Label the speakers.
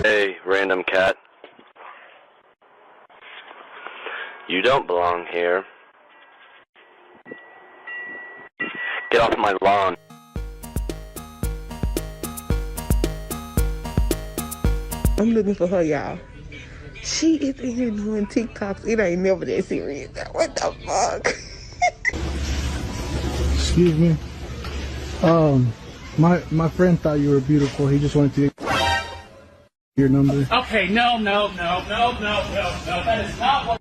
Speaker 1: Hey, random cat. You don't belong here. Get off my lawn.
Speaker 2: I'm looking for her, y'all. She is in here doing TikToks. It ain't never that serious. What the fuck?
Speaker 3: Excuse me. My friend thought you were beautiful. He just wanted to get your number.
Speaker 4: Okay, no. That is not what...